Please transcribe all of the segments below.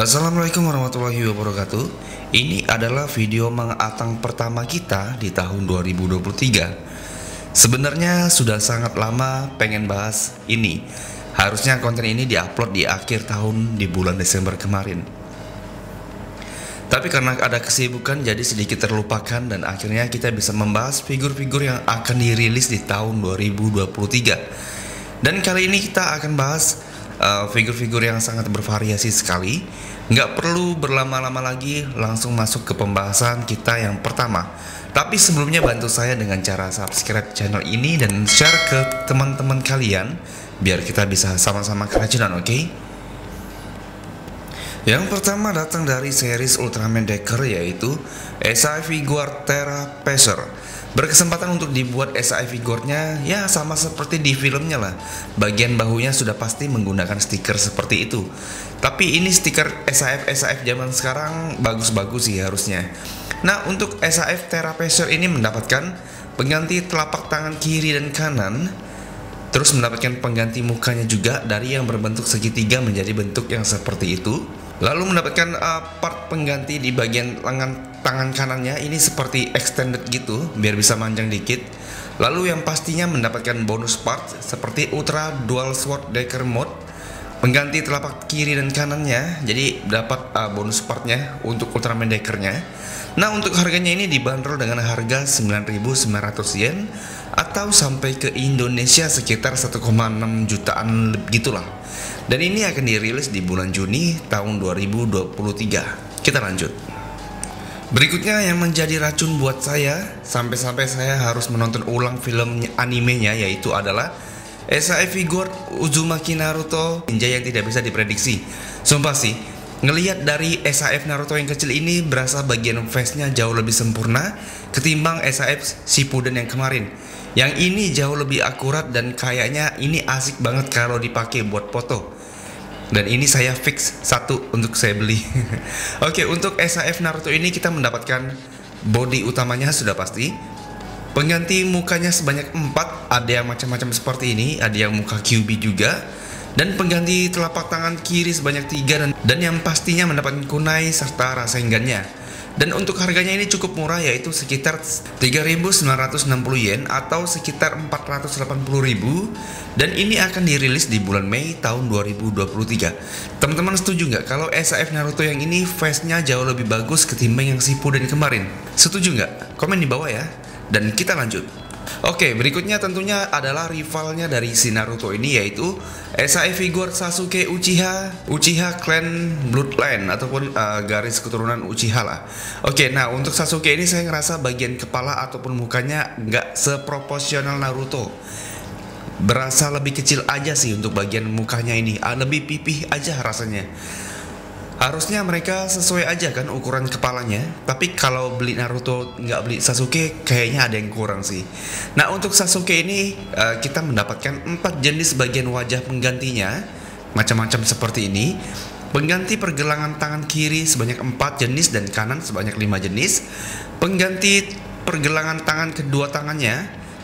Assalamualaikum warahmatullahi wabarakatuh. Ini adalah video mengatang pertama kita di tahun 2023. Sebenarnya sudah sangat lama pengen bahas ini. Harusnya konten ini diupload di akhir tahun di bulan Desember kemarin. Tapi karena ada kesibukan jadi sedikit terlupakan dan akhirnya kita bisa membahas figur-figur yang akan dirilis di tahun 2023. Dan kali ini kita akan bahas figur-figur yang sangat bervariasi sekali. Nggak perlu berlama-lama lagi, langsung masuk ke pembahasan kita yang pertama. Tapi sebelumnya bantu saya dengan cara subscribe channel ini dan share ke teman-teman kalian biar kita bisa sama-sama keracunan, oke? Yang pertama datang dari series Ultraman Decker, yaitu SI Figure Terra Pacer. Berkesempatan untuk dibuat SI figurnya ya sama seperti di filmnya lah. Bagian bahunya sudah pasti menggunakan stiker seperti itu. Tapi ini stiker SAF zaman sekarang bagus-bagus sih harusnya. Nah, untuk SAF Terra Pacer ini mendapatkan pengganti telapak tangan kiri dan kanan. Terus mendapatkan pengganti mukanya juga dari yang berbentuk segitiga menjadi bentuk yang seperti itu. Lalu mendapatkan part pengganti di bagian lengan tangan kanannya, ini seperti extended gitu biar bisa manjang dikit. Lalu yang pastinya mendapatkan bonus part seperti Ultra Dual Sword Decker Mode, pengganti telapak kiri dan kanannya, jadi dapat bonus partnya untuk Ultraman Deckernya. Nah, untuk harganya ini dibanderol dengan harga 9.900 yen atau sampai ke Indonesia sekitar 1,6 jutaan gitulah. Dan ini akan dirilis di bulan Juni tahun 2023. Kita lanjut. Berikutnya yang menjadi racun buat saya, sampai-sampai saya harus menonton ulang film animenya, yaitu adalah SAF Figure Uzumaki Naruto, ninja yang tidak bisa diprediksi. Sumpah sih, ngelihat dari SAF Naruto yang kecil ini berasa bagian face-nya jauh lebih sempurna ketimbang SAF Shippuden yang kemarin. Yang ini jauh lebih akurat dan kayaknya ini asik banget kalau dipakai buat foto. Dan ini saya fix satu untuk saya beli. Oke, untuk SAF Naruto ini kita mendapatkan body utamanya sudah pasti. Pengganti mukanya sebanyak 4, ada yang macam-macam seperti ini, ada yang muka QB juga. Dan pengganti telapak tangan kiri sebanyak 3 dan yang pastinya mendapatkan kunai serta Rasengannya. Dan untuk harganya ini cukup murah, yaitu sekitar 3.960 yen atau sekitar 480.000. Dan ini akan dirilis di bulan Mei tahun 2023. Teman-teman setuju nggak kalau SAF Naruto yang ini face-nya jauh lebih bagus ketimbang yang Shippuden kemarin? Setuju nggak? Komen di bawah ya. Dan kita lanjut. Oke, berikutnya tentunya adalah rivalnya dari si Naruto ini, yaitu SAF Figure Sasuke Uchiha Clan Bloodline ataupun garis keturunan Uchiha lah. Oke, nah untuk Sasuke ini saya ngerasa bagian kepala ataupun mukanya nggak seproporsional Naruto. Berasa lebih kecil aja sih untuk bagian mukanya ini, lebih pipih aja rasanya. Harusnya mereka sesuai aja kan ukuran kepalanya. Tapi kalau beli Naruto nggak beli Sasuke, kayaknya ada yang kurang sih. Nah, untuk Sasuke ini kita mendapatkan 4 jenis bagian wajah penggantinya, macam-macam seperti ini. Pengganti pergelangan tangan kiri sebanyak 4 jenis dan kanan sebanyak 5 jenis. Pengganti pergelangan tangan kedua tangannya,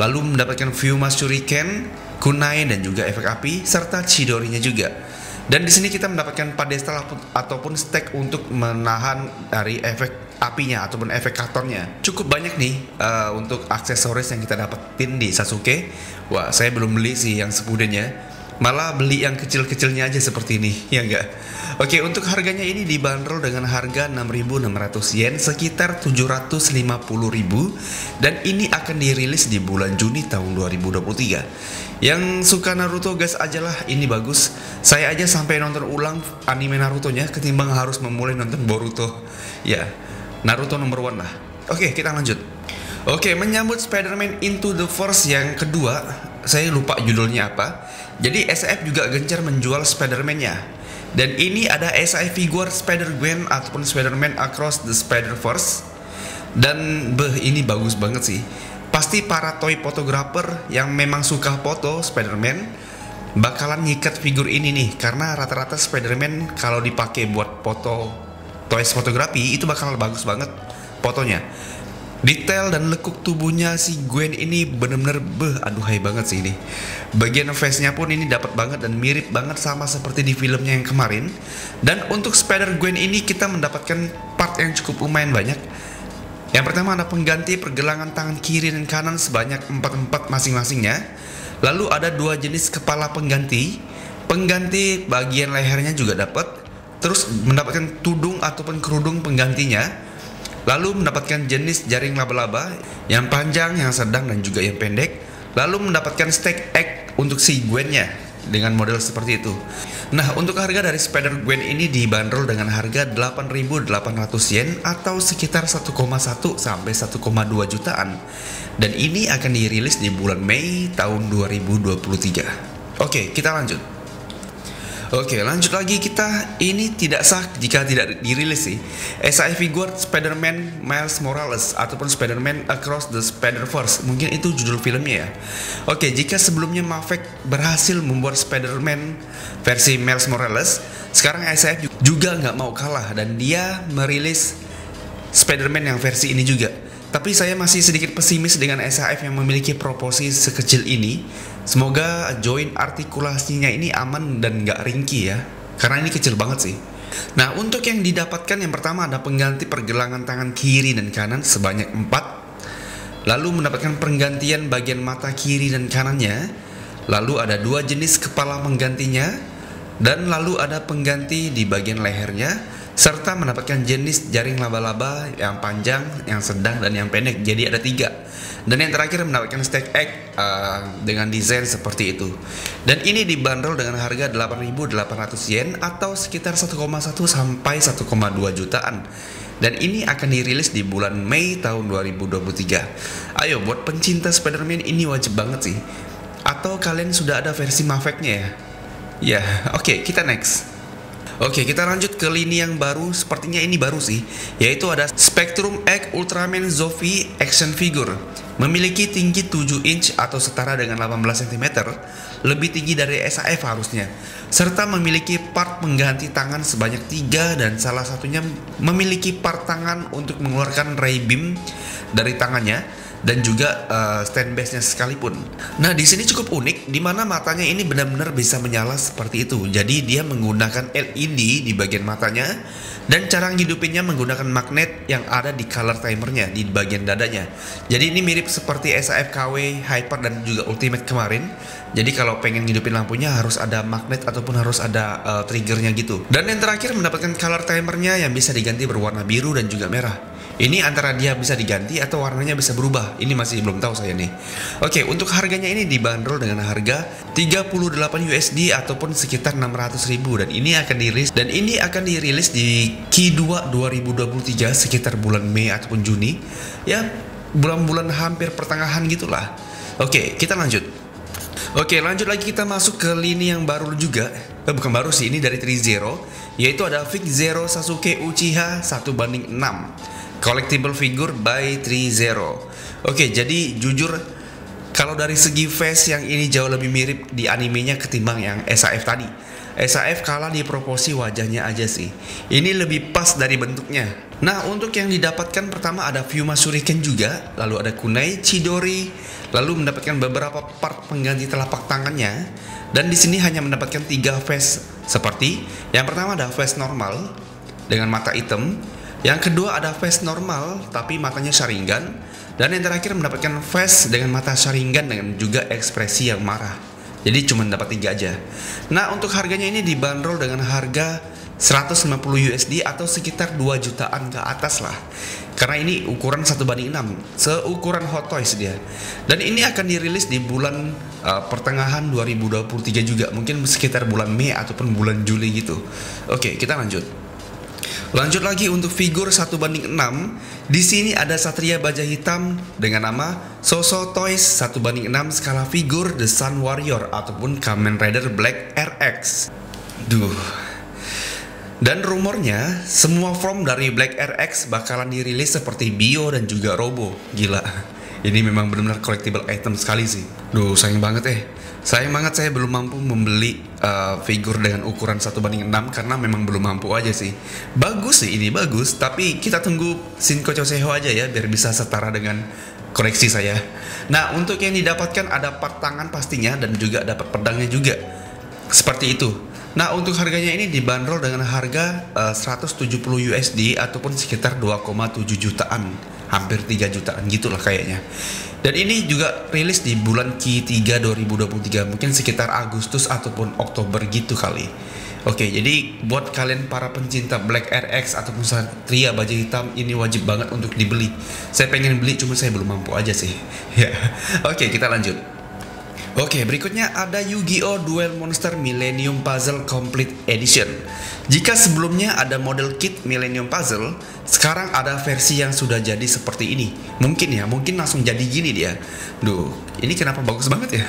lalu mendapatkan Fyuma Shuriken, kunai dan juga efek api serta Chidorinya juga. Dan di sini kita mendapatkan pedestal ataupun stack untuk menahan dari efek apinya ataupun efekatornya. Cukup banyak nih untuk aksesoris yang kita dapetin di Sasuke. Wah, saya belum beli sih yang Shippudennya. Malah beli yang kecil-kecilnya aja seperti ini, ya enggak? Oke, untuk harganya ini dibanderol dengan harga 6.600 yen, sekitar 750.000. Dan ini akan dirilis di bulan Juni tahun 2023. Yang suka Naruto gas aja lah, ini bagus. Saya aja sampai nonton ulang anime Naruto-nya ketimbang harus memulai nonton Boruto. Ya, Naruto nomor 1 lah. Oke, kita lanjut. Oke, menyambut Spider-Man Into the Verse yang kedua, saya lupa judulnya apa. Jadi SAF juga gencar menjual Spider-Man-nya. Dan ini ada SAF Figure Spider-Gwen ataupun Spider-Man Across the Spider-Verse. Dan ini bagus banget sih. Pasti para toy photographer yang memang suka foto Spider-Man bakalan nyikat figur ini nih, karena rata-rata Spider-Man kalau dipakai buat foto toys fotografi itu bakal bagus banget fotonya. Detail dan lekuk tubuhnya si Gwen ini bener-bener aduhai banget sih ini. Bagian face-nya pun ini dapat banget dan mirip banget sama seperti di filmnya yang kemarin. Dan untuk Spider-Gwen ini kita mendapatkan part yang cukup lumayan banyak. Yang pertama ada pengganti pergelangan tangan kiri dan kanan sebanyak 4 masing-masingnya. Lalu ada 2 jenis kepala pengganti. Pengganti bagian lehernya juga dapat. Terus mendapatkan tudung ataupun kerudung penggantinya. Lalu mendapatkan jenis jaring laba-laba yang panjang, yang sedang, dan juga yang pendek. Lalu mendapatkan stack egg untuk si Gwen-nya dengan model seperti itu. Nah, untuk harga dari Spider-Gwen ini dibanderol dengan harga 8.800 yen atau sekitar 1,1 sampai 1,2 jutaan. Dan ini akan dirilis di bulan Mei tahun 2023. Oke, kita lanjut. Oke, lanjut lagi kita. Ini tidak sah jika tidak dirilis sih. SAI figure Spider-Man Miles Morales ataupun Spider-Man Across the Spider-Verse. Mungkin itu judul filmnya ya. Oke, jika sebelumnya Maverick berhasil membuat Spider-Man versi Miles Morales, sekarang SAI juga nggak mau kalah dan dia merilis Spider-Man yang versi ini juga. Tapi saya masih sedikit pesimis dengan SAF yang memiliki proporsi sekecil ini. Semoga join artikulasinya ini aman dan gak ringkih ya, karena ini kecil banget sih. Nah, untuk yang didapatkan yang pertama ada pengganti pergelangan tangan kiri dan kanan sebanyak 4. Lalu mendapatkan penggantian bagian mata kiri dan kanannya. Lalu ada 2 jenis kepala penggantinya. Dan lalu ada pengganti di bagian lehernya. Serta mendapatkan jenis jaring laba-laba yang panjang, yang sedang, dan yang pendek. Jadi ada 3. Dan yang terakhir mendapatkan stack egg dengan desain seperti itu. Dan ini dibanderol dengan harga 8.800 yen atau sekitar 1,1 sampai 1,2 jutaan. Dan ini akan dirilis di bulan Mei tahun 2023. Ayo, buat pencinta Spider-Man ini wajib banget sih. Atau kalian sudah ada versi Maverick-nya ya? Ya, oke, kita next. Oke, kita lanjut ke lini yang baru. Sepertinya ini baru sih, yaitu ada Spectrum X Ultraman Zombie Action Figure. Memiliki tinggi 7 inch atau setara dengan 18 cm, lebih tinggi dari SAF harusnya. Serta memiliki part pengganti tangan sebanyak 3 dan salah satunya memiliki part tangan untuk mengeluarkan ray beam dari tangannya. Dan juga stand base-nya sekalipun. Nah, di sini cukup unik, di mana matanya ini benar-benar bisa menyala seperti itu. Jadi dia menggunakan LED di bagian matanya, dan cara ngidupinnya menggunakan magnet yang ada di color timernya di bagian dadanya. Jadi ini mirip seperti SAF KW, Hyper, dan juga Ultimate kemarin. Jadi kalau pengen ngidupin lampunya harus ada magnet ataupun harus ada triggernya gitu. Dan yang terakhir mendapatkan color timernya yang bisa diganti berwarna biru dan juga merah. Ini antara dia bisa diganti atau warnanya bisa berubah. Ini masih belum tahu saya nih. Oke, untuk harganya ini dibanderol dengan harga 38 USD ataupun sekitar 600.000 dan ini akan dirilis di Q2 2023 sekitar bulan Mei ataupun Juni. Ya, bulan-bulan hampir pertengahan gitulah. Oke, kita lanjut. Oke, lanjut lagi kita masuk ke lini yang baru juga. Bukan baru sih, ini dari 3-0, yaitu ada Fig Zero Sasuke Uchiha 1:6. Collectible figure by 3-0. Oke, jadi jujur kalau dari segi face yang ini jauh lebih mirip di animenya ketimbang yang SAF tadi. SAF kalah di proporsi wajahnya aja sih. Ini lebih pas dari bentuknya. Nah, untuk yang didapatkan pertama ada Fyuma Shuriken juga, lalu ada Kunai Chidori, lalu mendapatkan beberapa part pengganti telapak tangannya. Dan di sini hanya mendapatkan 3 face seperti yang pertama ada face normal dengan mata hitam. Yang kedua ada face normal tapi matanya Sharingan. Dan yang terakhir mendapatkan face dengan mata Sharingan dengan juga ekspresi yang marah. Jadi cuma dapat 3 aja. Nah, untuk harganya ini dibanderol dengan harga 150 USD atau sekitar 2 jutaan ke atas lah. Karena ini ukuran 1:6, seukuran Hot Toys dia. Dan ini akan dirilis di bulan pertengahan 2023 juga. Mungkin sekitar bulan Mei ataupun bulan Juli gitu. Oke, kita lanjut. Lanjut lagi untuk figur 1:6. Di sini ada Satria Baja Hitam dengan nama Soso Toys 1:6 skala figur The Sun Warrior ataupun Kamen Rider Black RX. Dan rumornya semua form dari Black RX bakalan dirilis seperti Bio dan juga Robo. Gila. Ini memang benar-benar collectible item sekali sih. Duh, sayang banget Sayang banget saya belum mampu membeli figur dengan ukuran 1:6 karena memang belum mampu aja sih. Bagus sih, ini bagus, tapi kita tunggu Shinko Choseho aja ya biar bisa setara dengan koleksi saya. Nah, untuk yang didapatkan ada part tangan pastinya dan juga dapat pedangnya juga. Seperti itu. Nah, untuk harganya ini dibanderol dengan harga 170 USD ataupun sekitar 2,7 jutaan. Hampir 3 jutaan gitulah kayaknya. Dan ini juga rilis di bulan Q3 2023, mungkin sekitar Agustus ataupun Oktober gitu kali. Oke, jadi buat kalian para pencinta Black RX ataupun Satria Baja Hitam, ini wajib banget untuk dibeli. Saya pengen beli, cuma saya belum mampu aja sih. Ya, oke, kita lanjut. Oke, berikutnya ada Yu-Gi-Oh! Duel Monster Millennium Puzzle Complete Edition. Jika sebelumnya ada model kit Millennium Puzzle, sekarang ada versi yang sudah jadi seperti ini. Mungkin langsung jadi gini dia. Duh, ini kenapa bagus banget ya?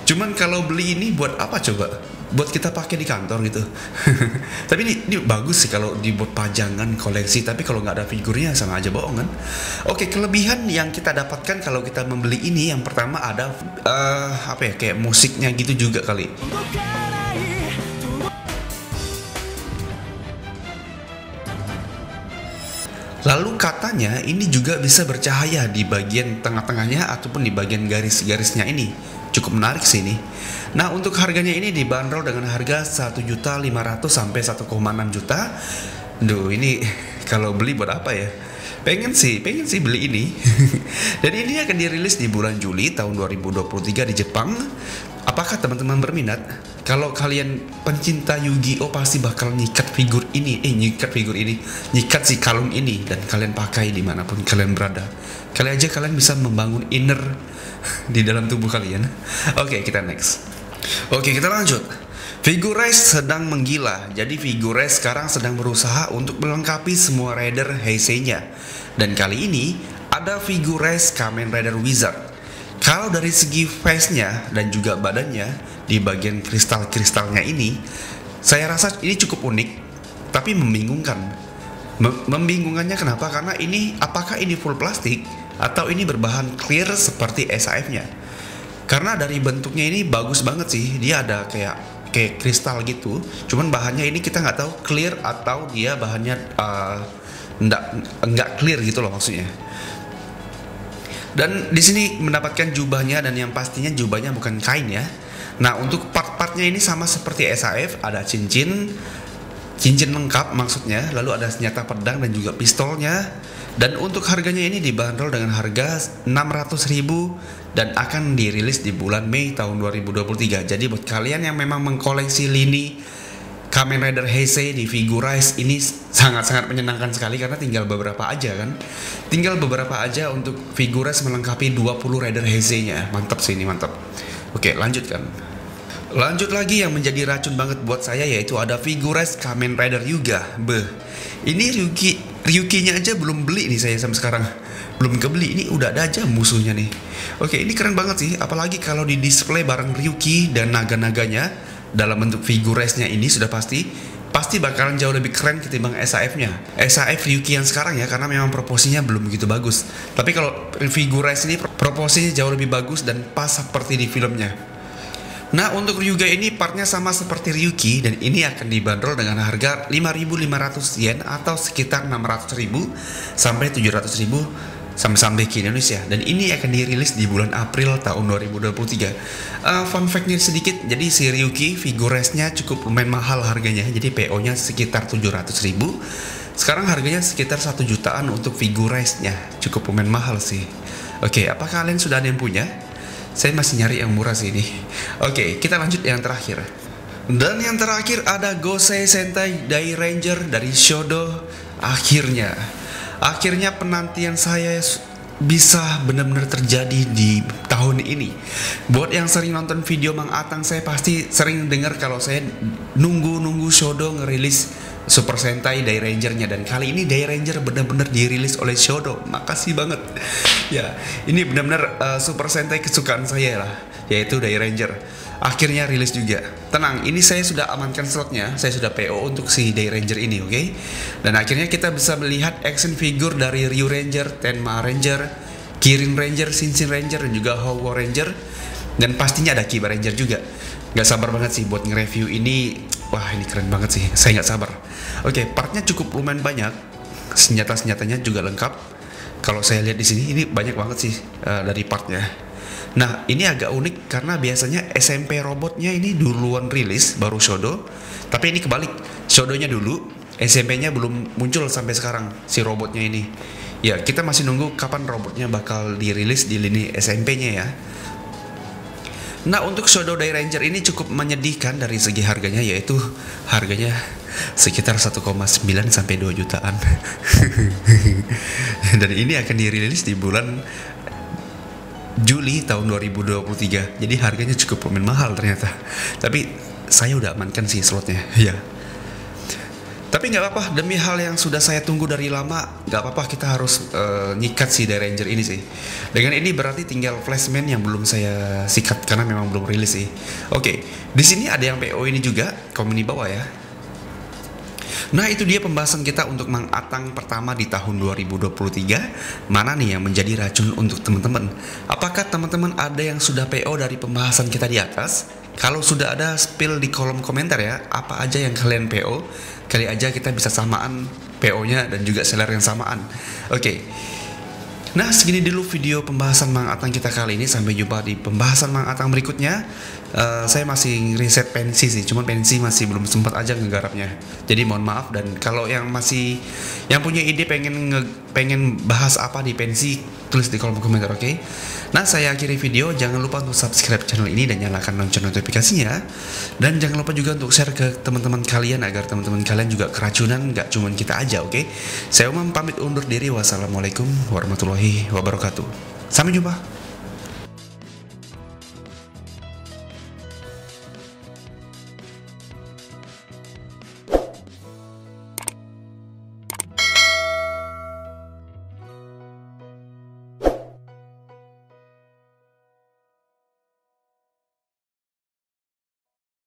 Cuman kalau beli ini buat apa coba? Buat kita pakai di kantor gitu. Tapi ini bagus sih kalau dibuat pajangan koleksi. Tapi kalau nggak ada figurnya sama aja bohong kan. Oke, kelebihan yang kita dapatkan kalau kita membeli ini, yang pertama ada kayak musiknya gitu juga kali. Lalu katanya ini juga bisa bercahaya di bagian tengah-tengahnya ataupun di bagian garis-garisnya ini. Cukup menarik sih ini. Nah, untuk harganya ini dibanderol dengan harga 1.500.000 sampai 1,6 juta. Duh, ini kalau beli buat apa ya? Pengen sih beli ini. Dan ini akan dirilis di bulan Juli tahun 2023 di Jepang. Apakah teman-teman berminat? Kalau kalian pencinta Yu-Gi-Oh pasti bakal nyikat si kalung ini dan kalian pakai dimanapun kalian berada. Kalian bisa membangun inner di dalam tubuh kalian. Oke, kita next. Oke, kita lanjut. Figures sedang menggila. Jadi Figures sekarang sedang berusaha untuk melengkapi semua Rider Heisei-nya. Dan kali ini ada Figures Kamen Rider Wizard. Kalau dari segi face-nya dan juga badannya, di bagian kristal-kristalnya ini, saya rasa ini cukup unik, tapi membingungkan. Membingungkannya kenapa? Karena ini, apakah ini full plastik atau ini berbahan clear seperti SAF-nya? Karena dari bentuknya ini bagus banget sih, dia ada kayak kristal gitu. Cuman bahannya ini kita nggak tahu clear atau dia bahannya nggak clear gitu loh maksudnya. Dan di sini mendapatkan jubahnya, dan yang pastinya jubahnya bukan kain ya. Nah, untuk part-partnya ini sama seperti SAF, ada cincin lengkap maksudnya, lalu ada senjata pedang dan juga pistolnya. Dan untuk harganya ini dibanderol dengan harga 600.000 dan akan dirilis di bulan Mei tahun 2023. Jadi buat kalian yang memang mengkoleksi lini Kamen Rider Heisei di Figurize, ini sangat-sangat menyenangkan sekali karena tinggal beberapa aja kan. Tinggal beberapa aja untuk Figurize melengkapi 20 Rider Heisei-nya. Mantap sih ini, mantap. Oke, lanjutkan. Lanjut lagi yang menjadi racun banget buat saya, yaitu ada Figurize Kamen Rider Yuga. Ini Ryuki-nya aja belum beli nih saya sampai sekarang. Belum kebeli, ini udah ada aja musuhnya nih. Oke, ini keren banget sih, apalagi kalau di display bareng Ryuki dan naga-naganya dalam bentuk Figurize-nya ini sudah pasti bakalan jauh lebih keren ketimbang SAF-nya. SAF Ryuki yang sekarang ya, karena memang proporsinya belum begitu bagus. Tapi kalau Figurize ini proporsinya jauh lebih bagus dan pas seperti di filmnya. Nah, untuk Ryuga ini partnya sama seperti Ryuki, dan ini akan dibanderol dengan harga 5.500 yen atau sekitar 600.000 sampai 700.000 sampai ke Indonesia. Dan ini akan dirilis di bulan April tahun 2023. Fun fact-nya sedikit, jadi si Ryuki Figurize-nya cukup lumayan mahal harganya. Jadi PO-nya sekitar 700.000. Sekarang harganya sekitar 1 jutaan untuk Figurize-nya. Cukup lumayan mahal sih. Oke, apakah kalian sudah ada yang punya? Saya masih nyari yang murah sih ini. Oke, kita lanjut yang terakhir. Dan yang terakhir ada Gosei Sentai Dai Ranger dari Shodo. Akhirnya penantian saya bisa benar-benar terjadi di tahun ini. Buat yang sering nonton video Mang Atang, saya pasti sering dengar kalau saya nunggu Shodo ngerilis Super Sentai Dai Ranger-nya, dan kali ini Dai Ranger benar-benar dirilis oleh Shodo. Makasih banget. Ya, ini benar-benar Super Sentai kesukaan saya lah, yaitu Dai Ranger. Akhirnya rilis juga. Tenang, ini saya sudah amankan slotnya, saya sudah PO untuk si Dai Ranger ini, oke? Dan akhirnya kita bisa melihat action figure dari Ryu Ranger, Tenma Ranger, Kirin Ranger, Shinshin Ranger, dan juga Howo Ranger, dan pastinya ada Kiba Ranger juga. Gak sabar banget sih buat nge-review ini. Wah, ini keren banget sih, saya gak sabar. Oke, partnya cukup lumayan banyak, senjata-senjatanya juga lengkap. Kalau saya lihat di sini ini banyak banget sih dari partnya. Nah, ini agak unik karena biasanya SMP robotnya ini duluan rilis baru Shodo, tapi ini kebalik, Shodonya dulu, SMP-nya belum muncul sampai sekarang si robotnya ini. Ya, kita masih nunggu kapan robotnya bakal dirilis di lini SMP-nya ya. Nah, untuk Shodo Dai Ranger ini cukup menyedihkan dari segi harganya, yaitu harganya sekitar 1,9 sampai 2 jutaan. Dan ini akan dirilis di bulan Juli tahun 2023. Jadi harganya cukup lumayan mahal ternyata. Tapi saya udah amankan sih slotnya, ya. Tapi nggak apa-apa, demi hal yang sudah saya tunggu dari lama, nggak apa-apa, kita harus nyikat si Dai Ranger ini sih. Dengan ini berarti tinggal flashman yang belum saya sikat karena memang belum rilis sih. Oke, di sini ada yang PO ini juga, komen di bawah ya. Nah, itu dia pembahasan kita untuk Mang Atang pertama di tahun 2023. Mana nih yang menjadi racun untuk teman-teman? Apakah teman-teman ada yang sudah PO dari pembahasan kita di atas? Kalau sudah ada, spill di kolom komentar ya, apa aja yang kalian PO. Kali aja kita bisa samaan PO-nya dan juga seller yang samaan. Oke. Nah, segini dulu video pembahasan Mang Atang kita kali ini. Sampai jumpa di pembahasan Mang Atang berikutnya. Saya masih riset pensi sih, cuman pensi masih belum sempat aja ngegarapnya. Jadi mohon maaf, dan kalau yang punya ide pengen bahas apa di pensi, tulis di kolom komentar, oke? Nah, saya akhiri video. Jangan lupa untuk subscribe channel ini dan nyalakan lonceng notifikasinya. Dan jangan lupa juga untuk share ke teman-teman kalian agar teman-teman kalian juga keracunan, nggak cuman kita aja, oke? Saya Umam pamit undur diri. Wassalamualaikum warahmatullahi wabarakatuh. Sampai jumpa.